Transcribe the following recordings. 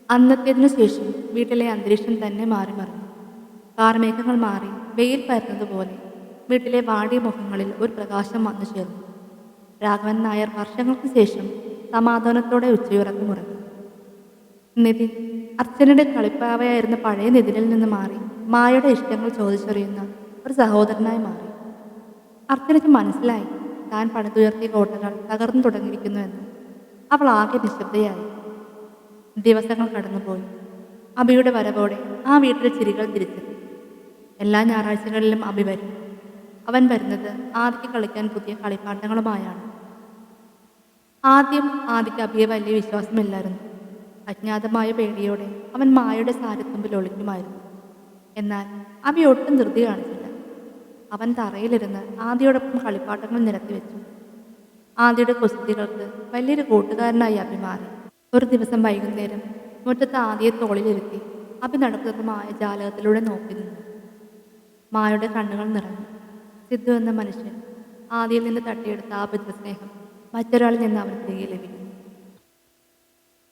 അന്നത്തേതിനു ശേഷം വീട്ടിലെ അന്തരീക്ഷം തന്നെ മാറി മറിഞ്ഞു. കാർമേഘങ്ങൾ മാറി വെയിൽ പരന്നതുപോലെ വീട്ടിലെ വാടിയ മുഖങ്ങളിൽ ഒരു പ്രകാശം വന്നു ചേർന്നു. രാഘവൻ നായർ വർഷങ്ങൾക്ക് ശേഷം സമാധാനത്തോടെ ഉച്ചയുറക്കമുറങ്ങി. നിതിൻ അർച്ചനയുടെ കളിപ്പാവയായിരുന്ന പഴയ നിതിനിൽ നിന്ന് മാറി മായയുടെ ഇഷ്ടങ്ങൾ ചോദിച്ചറിയുന്ന ഒരു സഹോദരനായി മാറി. അർച്ചനയ്ക്ക് മനസ്സിലായി താൻ പണിതുയർത്തിയ കോട്ടകൾ തകർന്നു തുടങ്ങിയിരിക്കുന്നുവെന്ന്. അവൾ ആകെ നിശബ്ദയായി. ദിവസങ്ങൾ കടന്നുപോയി. അബിയുടെ വരവോടെ ആ വീട്ടിൽ ചിരികൾ തിരിച്ചെത്തി. എല്ലാ ഞായറാഴ്ചകളിലും അബി വരും. അവൻ വരുന്നത് ആദിക്ക് കളിക്കാൻ പുതിയ കളിപ്പാട്ടങ്ങളുമായാണ്. ആദ്യം ആദിക്ക് അബിയെ വലിയ വിശ്വാസമില്ലായിരുന്നു. അജ്ഞാതമായ പേടിയോടെ അവൻ മായയുടെ സാരത്തുമ്പിൽ ഒളിക്കുമായിരുന്നു. എന്നാൽ അബി ഒട്ടും ധൃതി കാണിച്ചില്ല. അവൻ തറയിലിരുന്ന് ആദിയോടൊപ്പം കളിപ്പാട്ടങ്ങൾ നിരത്തി വെച്ചു. ആദിയുടെ കുസൃതികൾക്ക് വലിയൊരു കൂട്ടുകാരനായി അബി മാറി. ഒരു ദിവസം വൈകുന്നേരം മുറ്റത്ത് ആദിയെ തോളിലിരുത്തി അബി നടക്കുന്ന മായ ജാലകത്തിലൂടെ നോക്കി നിന്നു. മായയുടെ കണ്ണുകൾ നിറഞ്ഞു. സിദ്ധു എന്ന മനുഷ്യൻ ആദിയിൽ നിന്ന് തട്ടിയെടുത്ത ആ ബന്ധസ്നേഹം മറ്റൊരാളിൽ നിന്ന് അവൻ തിരികെ ലഭിക്കുന്നു.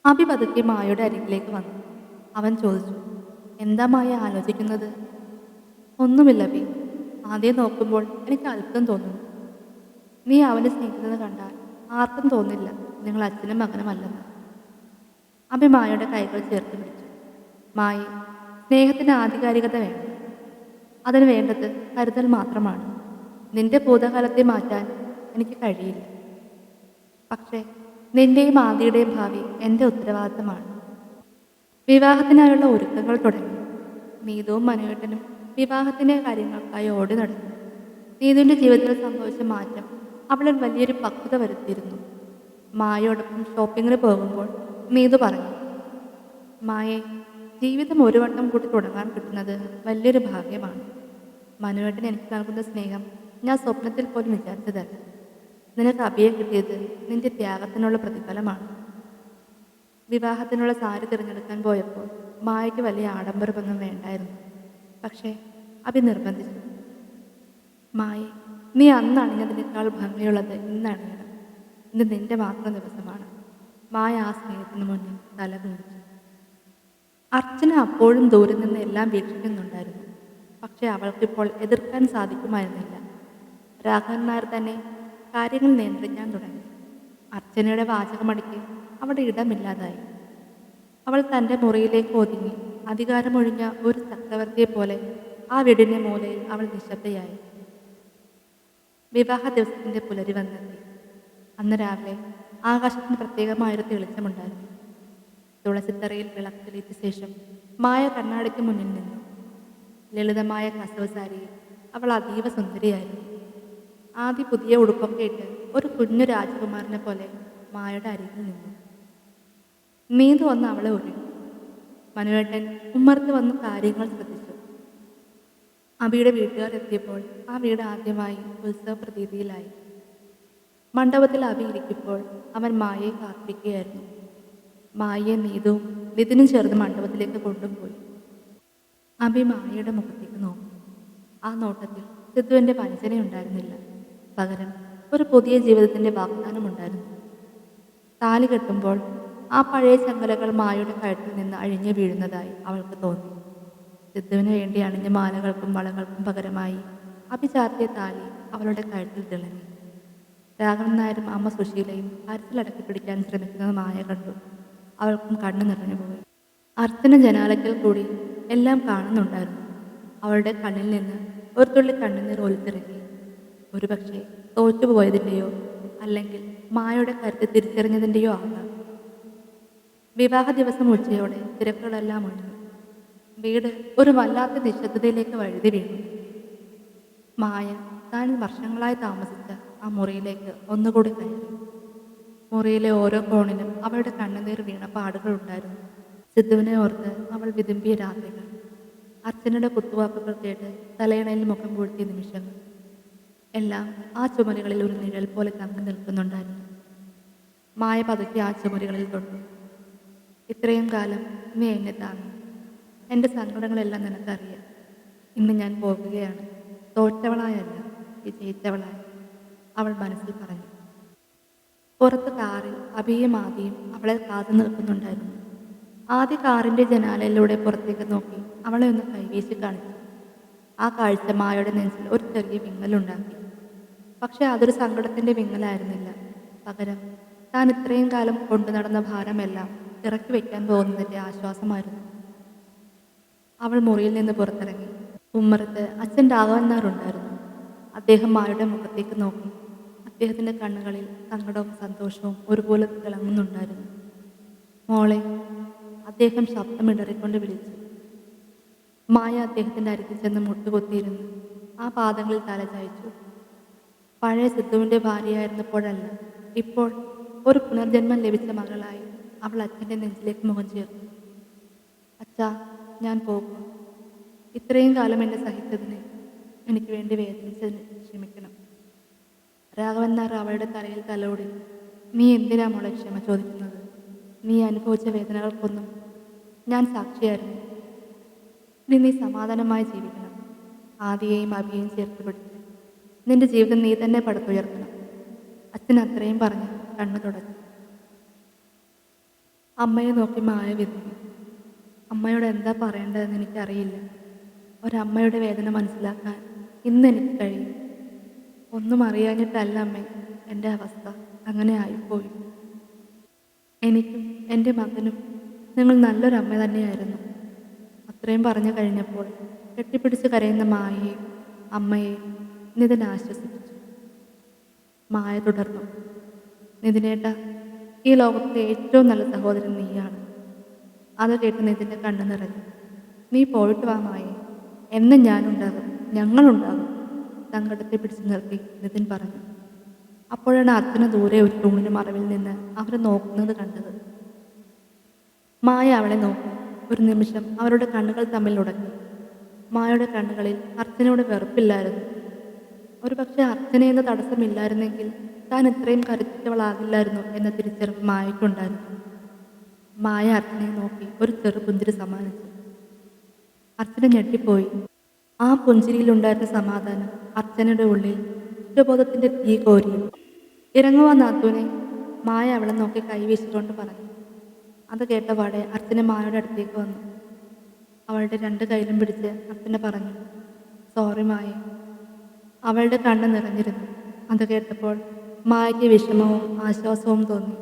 അബി പതുക്കെ മായയുടെ അരികിലേക്ക് വന്നു. അവൻ ചോദിച്ചു, എന്താ മായ ആലോചിക്കുന്നത്? ഒന്നുമില്ല അബി. ആദ്യം നോക്കുമ്പോൾ എനിക്ക് അത്ഭുതം തോന്നുന്നു. നീ അവനെ സ്നേഹിക്കുന്നത് കണ്ടാൽ ആർക്കും തോന്നില്ല നിങ്ങൾ അച്ഛനും മകനുമല്ലെന്ന്. അബി മായയുടെ കൈകൾ ചേർത്ത് പിടിച്ചു. മായ, സ്നേഹത്തിന് ആധികാരികത വേണം. അതിന് വേണ്ടത് കരുതൽ മാത്രമാണ്. നിന്റെ ഭൂതകാലത്തെ മാറ്റാൻ എനിക്ക് കഴിയില്ല. പക്ഷേ നിന്റെയും ആദിയുടെയും ഭാവി എൻ്റെ ഉത്തരവാദിത്തമാണ്. വിവാഹത്തിനായുള്ള ഒരുക്കങ്ങൾ തുടങ്ങി. നീതുവും മനുവേട്ടനും വിവാഹത്തിൻ്റെ കാര്യങ്ങൾക്കായി ഓടി നടന്നു. നീതുവിൻ്റെ ജീവിതത്തിൽ സംഭവിച്ച മാറ്റം അവളിൽ വലിയൊരു പക്വത വരുത്തിയിരുന്നു. മായയോടൊപ്പം ഷോപ്പിങ്ങിന് പോകുമ്പോൾ നീതു പറഞ്ഞു, മായെ, ജീവിതം ഒരു വട്ടം കൂടി തുടങ്ങാൻ കിട്ടുന്നത് വലിയൊരു ഭാഗ്യമാണ്. മനുവേട്ടൻ എനിക്ക് നൽകുന്ന സ്നേഹം ഞാൻ സ്വപ്നത്തിൽ പോലും വിചാരിച്ചതല്ല. നിനക്ക് അബിയെ കിട്ടിയത് നിന്റെ ത്യാഗത്തിനുള്ള പ്രതിഫലമാണ്. വിവാഹത്തിനുള്ള സാരി തിരഞ്ഞെടുക്കാൻ പോയപ്പോൾ മായയ്ക്ക് വലിയ ആഡംബരമൊന്നും വേണ്ടായിരുന്നു. പക്ഷേ അബി നിർബന്ധിച്ചു. മായെ, നീ അന്ന് അണിഞ്ഞതിനേക്കാൾ ഭംഗിയുള്ളത് ഇന്ന് അണിയണം. ഇന്ന് നിന്റെ മാത്രം ദിവസമാണ്. മായ ആ സ്നേഹത്തിന് മുന്നിൽ തല കുനിച്ചു. അർച്ചന അപ്പോഴും ദൂരെ നിന്ന് എല്ലാം വീക്ഷിക്കുന്നുണ്ടായിരുന്നു. പക്ഷെ അവൾക്കിപ്പോൾ എതിർക്കാൻ സാധിക്കുമായിരുന്നില്ല. രാഘവൻ നായർ തന്നെ കാര്യങ്ങൾ നിയന്ത്രിക്കാൻ തുടങ്ങി. അർച്ചനയുടെ വാചകമടിക്ക് അവിടെ ഇടമില്ലാതായി. അവൾ തൻ്റെ മുറിയിലേക്ക് ഒതുങ്ങി അധികാരമൊഴിഞ്ഞ ഒരു ചക്രവർത്തിയെപ്പോലെ ആ വീടിൻ്റെ മൂലയിൽ അവൾ നിശബ്ദയായി. വിവാഹ ദിവസത്തിൻ്റെ പുലരി വന്നെത്തി. അന്ന് രാവിലെ ആകാശത്തിന് പ്രത്യേകമായൊരു തെളിച്ചമുണ്ടായിരുന്നു. തുളസിത്തറയിൽ വിളക്ക് തെളിയിച്ച ശേഷം മായ കണ്ണാടിക്ക് മുന്നിൽ നിന്നു. ലളിതമായ കസവ് സാരിയിൽ അവൾ അതീവ സുന്ദരിയായിരുന്നു. ആദ്യ പുതിയ ഉടുപ്പൊക്കെ ഇട്ട് ഒരു കുഞ്ഞു രാജകുമാരനെ പോലെ മായയുടെ അരികിൽ നിന്നു. നീതു വന്ന് അവളെ ഒരുങ്ങി. മനുവേട്ടൻ ഉമ്മർത്ത് വന്ന് കാര്യങ്ങൾ ശ്രദ്ധിച്ചു. അബിയുടെ വീട്ടുകാർ എത്തിയപ്പോൾ ആ വീട് ആദ്യമായി ഉത്സവ പ്രതീതിയിലായി. മണ്ഡപത്തിൽ അബി ഇരിക്കുമ്പോൾ അവൻ മായയെ കാത്തിരിക്കുകയായിരുന്നു. മായയെ നീതുവും നിതിനും ചേർന്ന് മണ്ഡപത്തിലേക്ക് കൊണ്ടുപോയി. അബി മായയുടെ മുഖത്തേക്ക് നോക്കി. ആ നോട്ടത്തിൽ സിദ്ധുവിൻ്റെ വഞ്ചനയുണ്ടായിരുന്നില്ല. പകരം ഒരു പുതിയ ജീവിതത്തിൻ്റെ വാഗ്ദാനമുണ്ടായിരുന്നു. താലി കെട്ടുമ്പോൾ ആ പഴയ ചങ്ങലകൾ മായയുടെ കഴുത്തിൽ നിന്ന് അഴിഞ്ഞു വീഴുന്നതായി അവൾക്ക് തോന്നി. സിദ്ധുവിന് വേണ്ടി അണിഞ്ഞ മാലകൾക്കും വളകൾക്കും പകരമായി അബി ചാർത്തിയ താലി അവളുടെ കഴുത്തിൽ തിളങ്ങി. രാഘവൻ നായരും അമ്മ സുശീലയും കരുത്തിലടക്കി പിടിക്കാൻ ശ്രമിക്കുന്നത് മായ കണ്ടു. അവൾക്കും കണ്ണു നിറഞ്ഞുപോയി. അർച്ചന ജനാലയ്ക്കൽ കൂടി എല്ലാം കാണുന്നുണ്ടായിരുന്നു. അവളുടെ കണ്ണിൽ നിന്ന് ഒരു തുള്ളി കണ്ണുനീർ ഒലിച്ചിറങ്ങി. ഒരുപക്ഷെ തോറ്റുപോയതിൻ്റെയോ അല്ലെങ്കിൽ മായയുടെ കരുത്ത് തിരിച്ചറിഞ്ഞതിൻ്റെയോ ആകാം. വിവാഹ ദിവസം ഉച്ചയോടെ തിരക്കുകളെല്ലാം ഒഴിഞ്ഞു. വീട് ഒരു വല്ലാത്ത നിശബ്ദതയിലേക്ക് വഴുതി വീണു. മായ താൻ വർഷങ്ങളായി താമസിച്ച ആ മുറിയിലേക്ക് ഒന്നുകൂടി കയറി. മുറിയിലെ ഓരോ കോണിലും അവളുടെ കണ്ണുനീർ വീണ പാടുകളുണ്ടായിരുന്നു. സിദ്ധുവിനെ ഓർത്ത് അവൾ വിതുമ്പിയ രാത്രികൾ, അർച്ചനയുടെ കുത്തുവാക്കുകൾ കേട്ട് തലയിണയിൽ മുഖം പൂഴ്ത്തിയ നിമിഷങ്ങൾ എല്ലാം ആ ചുമരുകളിൽ ഒരു നിഴൽ പോലെ തങ്ങി നിൽക്കുന്നുണ്ടായിരുന്നു. മായ പതുക്കെ ആ ചുമരുകളിൽ തൊട്ടു. ഇത്രയും കാലം നീ എന്നെ താങ്ങി. എൻ്റെ സങ്കടങ്ങളെല്ലാം നിനക്കറിയാം. ഇന്ന് ഞാൻ പോകുകയാണ്. തോറ്റവളായല്ല, വിജയിച്ചവളായി, അവൾ മനസ്സിൽ പറഞ്ഞു. പുറത്ത് കാറിൽ അബിയും ആദിയും അവളെ കാത്തു നിൽക്കുന്നുണ്ടായിരുന്നു. ആദ്യ കാറിൻ്റെ ജനാലയിലൂടെ പുറത്തേക്ക് നോക്കി അവളെ ഒന്ന് കൈവീശി കാണിച്ചു. ആ കാഴ്ച മായയുടെ നെഞ്ചിൽ ഒരു ചെറിയ വിങ്ങലുണ്ടാക്കി. പക്ഷെ അതൊരു സങ്കടത്തിൻ്റെ വിങ്ങലായിരുന്നില്ല. പകരം താൻ ഇത്രയും കാലം കൊണ്ടു നടന്ന ഭാരമെല്ലാം ഇറക്കി വയ്ക്കാൻ പോകുന്നതിൻ്റെ ആശ്വാസമായിരുന്നു. അവൾ മുറിയിൽ നിന്ന് പുറത്തിറങ്ങി. ഉമ്മറത്ത് അച്ഛൻ രാഘവൻ നായർ ഉണ്ടായിരുന്നു. അദ്ദേഹം മായയുടെ മുഖത്തേക്ക് നോക്കി. അദ്ദേഹത്തിൻ്റെ കണ്ണുകളിൽ സങ്കടവും സന്തോഷവും ഒരുപോലെ തിളങ്ങുന്നുണ്ടായിരുന്നു. മോളെ, അദ്ദേഹം ശബ്ദമിടറിക്കൊണ്ട് വിളിച്ചു. മായ അദ്ദേഹത്തിൻ്റെ അരികിൽ ചെന്ന് മുട്ടുകൊത്തിയിരുന്നു ആ പാദങ്ങളിൽ തല ചായ്ച്ചു. പഴയ സിദ്ധുവിൻ്റെ ഭാര്യയായിരുന്നപ്പോഴല്ല, ഇപ്പോൾ ഒരു പുനർജന്മം ലഭിച്ച മകളായി അവൾ അച്ഛൻ്റെ നെഞ്ചിലേക്ക് മുഖം ചേർത്തു. അച്ഛാ, ഞാൻ പോകും. ഇത്രയും കാലം എന്നെ സഹിച്ചതിന്, എനിക്ക് വേണ്ടി വേദനിച്ചതിന് ക്ഷമിക്കണം. രാഘവൻ നായർ അവളുടെ തലയിൽ തലോടി. നീ എന്തിനാ മോളെ ക്ഷമ ചോദിക്കുന്നത്? നീ അനുഭവിച്ച വേദനകൾക്കൊന്നും ഞാൻ സാക്ഷിയായിരുന്നു. ഇനി നീ സമാധാനമായി ജീവിക്കണം. ആദിയെയും അഭിയെയും ചേർത്ത് പിടിച്ച് നിന്റെ ജീവിതം നീ തന്നെ പടുത്തുയർത്തണം. അച്ഛൻ അത്രയും പറഞ്ഞ് കണ്ണു തുടച്ചു. അമ്മയെ നോക്കി മായ വിതുമ്പി. അമ്മയോട് എന്താ പറയേണ്ടതെന്ന് എനിക്കറിയില്ല. ഒരമ്മയുടെ വേദന മനസ്സിലാക്കാൻ ഇന്ന് എനിക്ക് കഴിയും. ഒന്നും അറിയാഞ്ഞിട്ടല്ല അമ്മേ എൻ്റെ അവസ്ഥ അങ്ങനെ ആയിപ്പോയി. എനിക്കും എൻ്റെ മകനും നിങ്ങൾ നല്ലൊരമ്മ തന്നെയായിരുന്നു. അത്രയും പറഞ്ഞു കഴിഞ്ഞപ്പോൾ കെട്ടിപ്പിടിച്ച് കരയുന്ന മായയെയും അമ്മയെയും നിതിൻ ആശ്വസിപ്പിച്ചു. മായ തുടർന്നു. നിതിനേട്ട, ഈ ലോകത്തിലെ ഏറ്റവും നല്ല സഹോദരൻ നീയാണ്. അത് കേട്ട് നിതിൻ്റെ കണ്ണു നിറഞ്ഞു. നീ പോയിട്ട് വാ മായേ, എന്നും ഞാനുണ്ടാകും, ഞങ്ങളുണ്ടാകും. സങ്കടത്തെ പിടിച്ചു നിർത്തി നിതിൻ പറഞ്ഞു. അപ്പോഴാണ് അച്ഛന് ദൂരെ ഒരു തൂണിന് മറവിൽ നിന്ന് അവരെ നോക്കുന്നത് കണ്ടത്. മായ അവളെ നോക്കി. ഒരു നിമിഷം അവരുടെ കണ്ണുകൾ തമ്മിൽ ഉടക്കി. മായയുടെ കണ്ണുകളിൽ അർച്ചനയോട് വെറുപ്പില്ലായിരുന്നു. ഒരുപക്ഷെ അർച്ചനയെന്ന തടസ്സമില്ലായിരുന്നെങ്കിൽ താൻ ഇത്രയും കരുത്തുറ്റവളാകില്ലായിരുന്നു എന്ന തിരിച്ചറിവ് മായയ്ക്കുണ്ടായിരുന്നു. മായ അർച്ചനയെ നോക്കി ഒരു ചെറു പുഞ്ചിരി സമ്മാനിച്ചു. അർച്ചന ഞെട്ടിപ്പോയി. ആ പുഞ്ചിരിയിലുണ്ടായിരുന്ന സമാധാനം അർച്ചനയുടെ ഉള്ളിൽ കുറ്റബോധത്തിൻ്റെ തീ കോരി. ഇറങ്ങുവാ നാത്തൂനെ, മായ അവളെ നോക്കി കൈവീശിക്കൊണ്ട് പറഞ്ഞു. അത് കേട്ടപാടെ അർച്ചന മായയുടെ അടുത്തേക്ക് വന്നു. അവളുടെ രണ്ട് കൈയിലും പിടിച്ച് അർച്ചന പറഞ്ഞു, സോറി മായ. അവളുടെ കണ്ണ് നിറഞ്ഞിരുന്നു. അത് കേട്ടപ്പോൾ മായയ്ക്ക് വിഷമവും ആശ്വാസവും തോന്നി.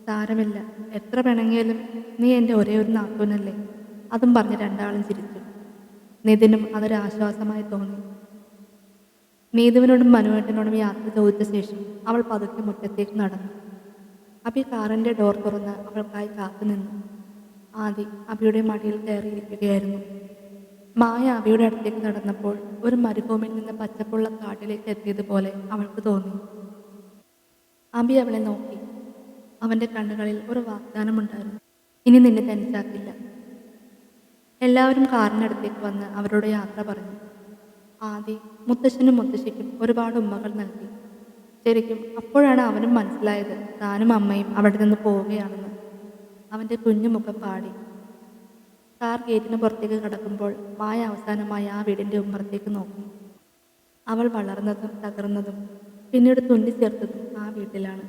സാരമില്ല, എത്ര പിണങ്ങിയാലും നീ എൻ്റെ ഒരേ ഒരു നാത്തൂനല്ലേ. അതും പറഞ്ഞ് രണ്ടാളും ചിരിച്ചു. നിതിനും അതൊരാശ്വാസമായി തോന്നി. നീതുവിനോടും മനുവേട്ടനോടും യാത്ര ചോദിച്ച ശേഷം അവൾ പതുക്കെ മുറ്റത്തേക്ക് നടന്നു. അബി കാറിൻ്റെ ഡോർ തുറന്ന് അവൾക്കായി കാത്തു നിന്നു. ആദി അബിയുടെ മടിയിൽ കയറിയിരിക്കുകയായിരുന്നു. മായ അബിയുടെ അടുത്തേക്ക് നടന്നപ്പോൾ ഒരു മരുഭൂമിയിൽ നിന്ന് പച്ചപ്പുള്ള കാട്ടിലേക്ക് എത്തിയതുപോലെ അവൾക്ക് തോന്നി. അബി അവളെ നോക്കി. അവൻ്റെ കണ്ണുകളിൽ ഒരു വാഗ്ദാനമുണ്ടായിരുന്നു. ഇനി നിന്നെ തനിച്ചാക്കില്ല. എല്ലാവരും കാറിനടുത്തേക്ക് വന്ന് അവരോട് യാത്ര പറഞ്ഞു. ആദി മുത്തശ്ശനും മുത്തശ്ശിക്കും ഒരുപാട് ഉമ്മകൾ നൽകി. ശരിക്കും അപ്പോഴാണ് അവനും മനസ്സിലായത് താനും അമ്മയും അവിടെ നിന്ന് പോവുകയാണെന്ന്. അവൻ്റെ കുഞ്ഞു മുഖം പാടി. കാർ ഗേറ്റിന് പുറത്തേക്ക് കടക്കുമ്പോൾ മായ അവസാനമായി ആ വീടിൻ്റെ ഉമ്മറത്തേക്ക് നോക്കി. അവൾ വളർന്നതും തകർന്നതും പിന്നീട് തുന്നിച്ചേർത്തതും ആ വീട്ടിലാണ്.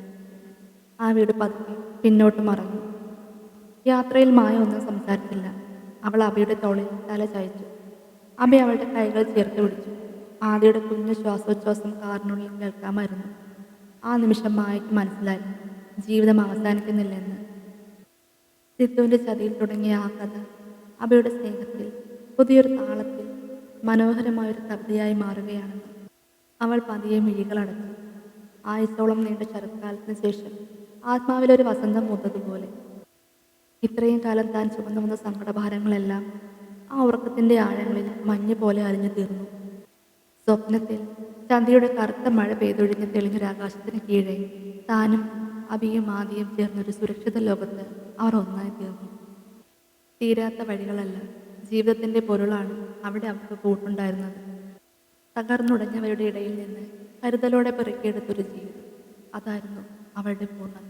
ആ വീട് പതുക്കെ പിന്നോട്ട് മറഞ്ഞു. യാത്രയിൽ മായ ഒന്നും സംസാരിച്ചില്ല. അവൾ അബിയുടെ തോളിൽ തല ചായച്ചു. അബി അവളുടെ കൈകൾ ചേർത്ത് പിടിച്ചു. ആദിയുടെ കുഞ്ഞു ശ്വാസോച്ഛ്വാസം കാറിനുള്ളിൽ കേൾക്കാമായിരുന്നു. ആ നിമിഷം മായയ്ക്ക് മനസ്സിലായി, ജീവിതം അവസാനിക്കുന്നില്ലെന്ന്. സിദ്ധുവിൻ്റെ ചതിയിൽ തുടങ്ങിയ ആ കഥ അബിയുടെ സ്നേഹത്തിൽ പുതിയൊരു താളത്തിൽ മനോഹരമായൊരു കവിതയായി മാറുകയാണെന്ന്. അവൾ പതിയെ മിഴികളടച്ചു. ആയുസോളം നീണ്ട ശരത്കാലത്തിന് ശേഷം ആത്മാവിലൊരു വസന്തം മൂത്തതുപോലെ. ഇത്രയും കാലം താൻ ചുമന്നു വന്ന സങ്കടഭാരങ്ങളെല്ലാം ആ ഉറക്കത്തിൻ്റെ ആഴങ്ങളിൽ മഞ്ഞ് പോലെ അലിഞ്ഞു തീർന്നു. സ്വപ്നത്തിൽ ചന്ദ്രയുടെ കറുത്ത മഴ പെയ്തൊഴിഞ്ഞ് തെളിഞ്ഞൊരാകാശത്തിന് കീഴെ താനും അബിയും ആദിയും ചേർന്നൊരു സുരക്ഷിത ലോകത്ത് അവർ ഒന്നായി തീർന്നു. തീരാത്ത വഴികളല്ല, ജീവിതത്തിൻ്റെ പൊരുളാണ് അവിടെ അവർക്ക് കൂട്ടുണ്ടായിരുന്നത്. തകർന്നുടഞ്ഞവരുടെ ഇടയിൽ നിന്ന് കരുതലോടെ പെറുക്കിയെടുത്തൊരു ജീവിതം. അതായിരുന്നു അവളുടെ പൂർണ്ണത.